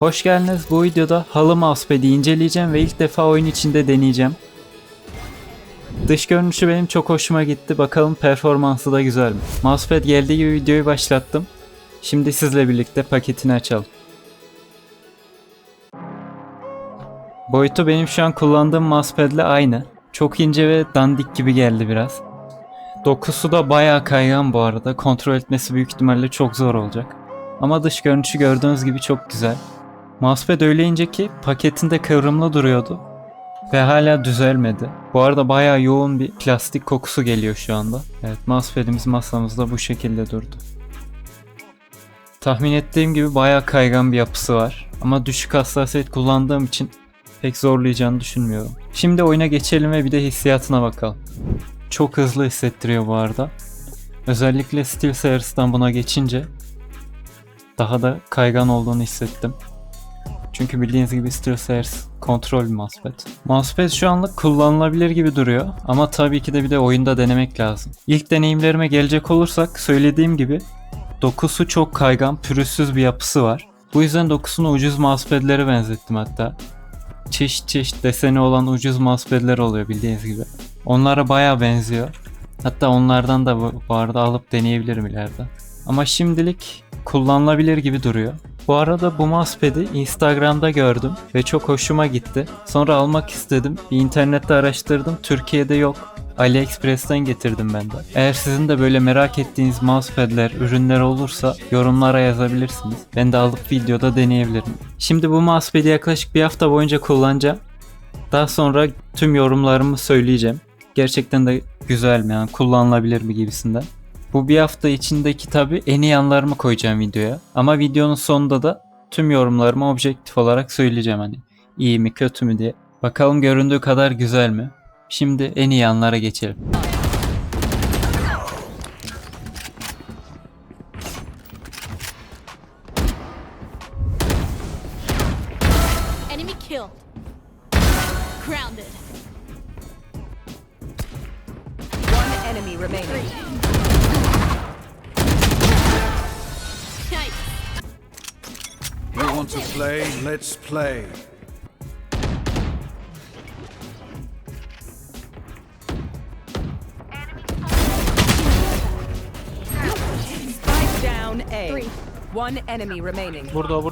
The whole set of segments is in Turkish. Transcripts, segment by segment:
Hoş geldiniz. Bu videoda halı mousepad'i inceleyeceğim ve ilk defa oyun içinde deneyeceğim. Dış görünüşü benim çok hoşuma gitti. Bakalım performansı da güzel mi? Mousepad geldiği gibi videoyu başlattım. Şimdi sizle birlikte paketini açalım. Boyutu benim şu an kullandığım mousepad'le aynı. Çok ince ve dandik gibi geldi biraz. Dokusu da bayağı kaygan bu arada. Kontrol etmesi büyük ihtimalle çok zor olacak. Ama dış görünüşü gördüğünüz gibi çok güzel. Mousepad öyle ince ki paketinde kıvrımlı duruyordu. Ve hala düzelmedi. Bu arada bayağı yoğun bir plastik kokusu geliyor şu anda. Evet, mousepad'imiz masamızda bu şekilde durdu. Tahmin ettiğim gibi bayağı kaygan bir yapısı var. Ama düşük hassasiyet kullandığım için pek zorlayacağını düşünmüyorum. Şimdi oyuna geçelim ve bir de hissiyatına bakalım. Çok hızlı hissettiriyor bu arada. Özellikle SteelSeries buna geçince daha da kaygan olduğunu hissettim. Çünkü bildiğiniz gibi SteelSeries kontrol bir mousepad. Mousepad şu anlık kullanılabilir gibi duruyor ama tabii ki de bir de oyunda denemek lazım. İlk deneyimlerime gelecek olursak söylediğim gibi dokusu çok kaygan, pürüzsüz bir yapısı var. Bu yüzden dokusunu ucuz mousepad'lere benzettim hatta. Çeşit çeşit deseni olan ucuz mousepad'ler oluyor bildiğiniz gibi. Onlara bayağı benziyor. Hatta onlardan da bu arada alıp deneyebilirim ileride. Ama şimdilik kullanılabilir gibi duruyor. Bu arada bu mousepad'i Instagram'da gördüm ve çok hoşuma gitti. Sonra almak istedim. Bir internette araştırdım. Türkiye'de yok. AliExpress'ten getirdim ben de. Eğer sizin de böyle merak ettiğiniz mousepad'ler, ürünler olursa yorumlara yazabilirsiniz. Ben de alıp videoda deneyebilirim. Şimdi bu mousepad'i yaklaşık bir hafta boyunca kullanacağım. Daha sonra tüm yorumlarımı söyleyeceğim. Gerçekten de güzel mi, yani kullanılabilir mi gibisinden. Bu bir hafta içindeki tabi en iyi yanlarımı koyacağım videoya. Ama videonun sonunda da tüm yorumlarımı objektif olarak söyleyeceğim, hani iyi mi kötü mü diye. Bakalım göründüğü kadar güzel mi? Şimdi en iyi yanlara geçelim. Enemy killed. Grounded. One enemy remaining. Nice. You want to play? Let's play. Spike down A. Three. One enemy remaining. Burada. I'm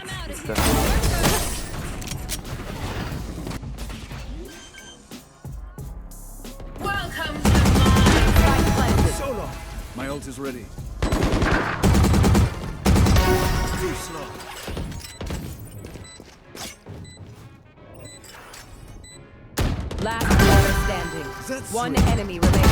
out of here. Welcome to Spike planted. Solo. My ult is ready. Too slow. Last player standing. That's One sweet. enemy remaining.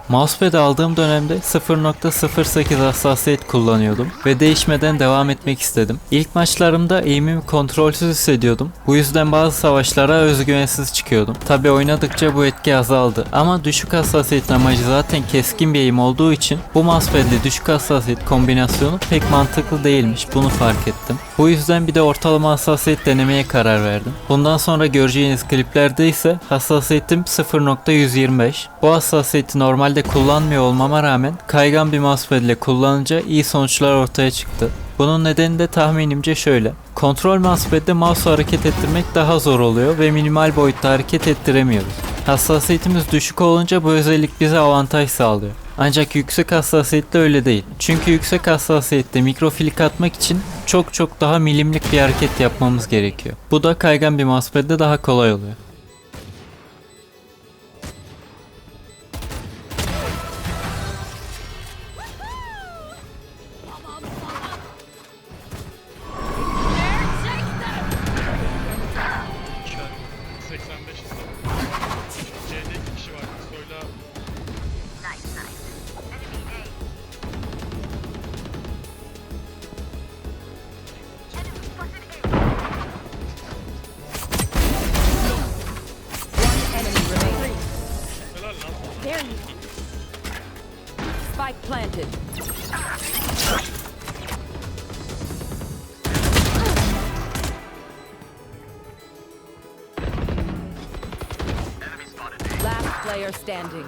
Mousepad aldığım dönemde 0.08 hassasiyet kullanıyordum ve değişmeden devam etmek istedim. İlk maçlarımda aim'imi kontrolsüz hissediyordum. Bu yüzden bazı savaşlara özgüvensiz çıkıyordum. Tabi oynadıkça bu etki azaldı ama düşük hassasiyet amacı zaten keskin bir aim olduğu için bu mousepad ile düşük hassasiyet kombinasyonu pek mantıklı değilmiş, bunu fark ettim. Bu yüzden bir de ortalama hassasiyet denemeye karar verdim. Bundan sonra göreceğiniz kliplerde ise hassasiyetim 0.125. Bu hassasiyeti normalde kullanmıyor olmama rağmen kaygan bir mousepad ile kullanınca iyi sonuçlar ortaya çıktı. Bunun nedeni de tahminimce şöyle. Kontrol mousepad'de mouse'u hareket ettirmek daha zor oluyor ve minimal boyutta hareket ettiremiyoruz. Hassasiyetimiz düşük olunca bu özellik bize avantaj sağlıyor. Ancak yüksek hassasiyette öyle değil. Çünkü yüksek hassasiyette mikroflik atmak için çok daha milimlik bir hareket yapmamız gerekiyor. Bu da kaygan bir mousepad'de daha kolay oluyor. İşler 85 C'de 2 kişi var. Söyle abi. One enemy remaining. Helal lan. There you Spike planted. player standing.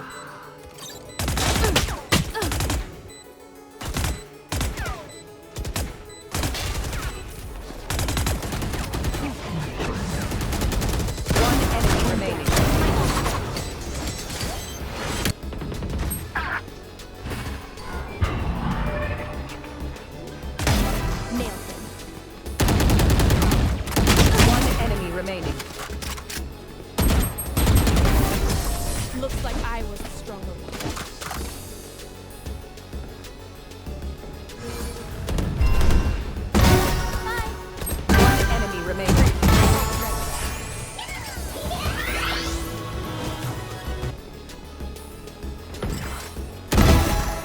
One enemy remaining. Nailed him. One enemy remaining. Looks like I was the stronger one. One enemy remaining.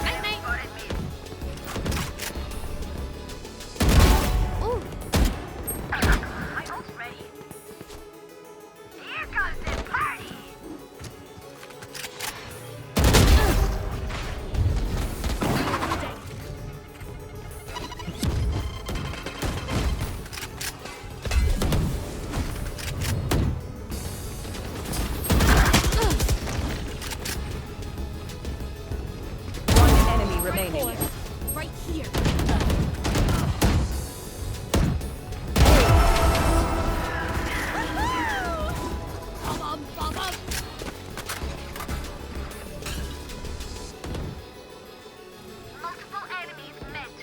Night night. Ooh. One enemy remaining. Right here. Bum. Multiple enemies met.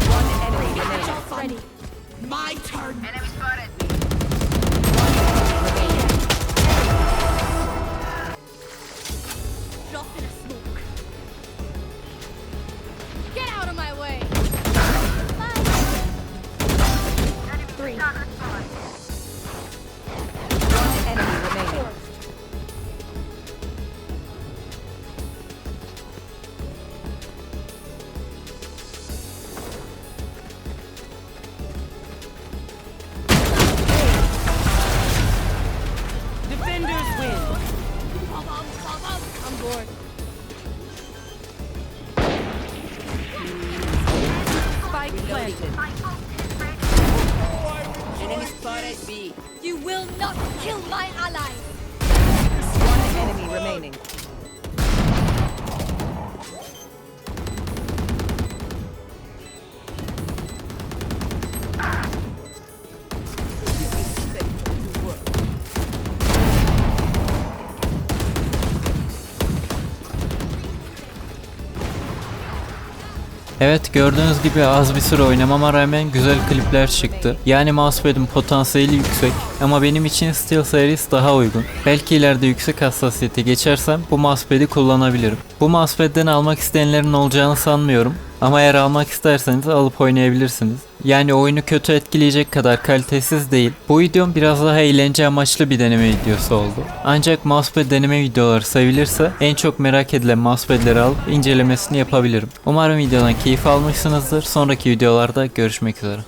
One enemy remaining. Ready. Enemy spotted. Drop in a smoke. Get out of my way. Bye. 3. One enemy remaining. Defenders win. I'm bored. Spike planted. Enemy spotted B. You will not kill my ally. One enemy remaining. Evet, gördüğünüz gibi az bir süre oynamama rağmen güzel klipler çıktı. Yani mousepad'in potansiyeli yüksek ama benim için SteelSeries daha uygun. Belki ileride yüksek hassasiyete geçersem bu mousepad'i kullanabilirim. Bu mousepad'den almak isteyenlerin olacağını sanmıyorum. Ama eğer almak isterseniz alıp oynayabilirsiniz. Yani oyunu kötü etkileyecek kadar kalitesiz değil. Bu videom biraz daha eğlence amaçlı bir deneme videosu oldu. Ancak mousepad deneme videoları sevilirse en çok merak edilen mousepad'leri alıp incelemesini yapabilirim. Umarım videodan keyif almışsınızdır. Sonraki videolarda görüşmek üzere.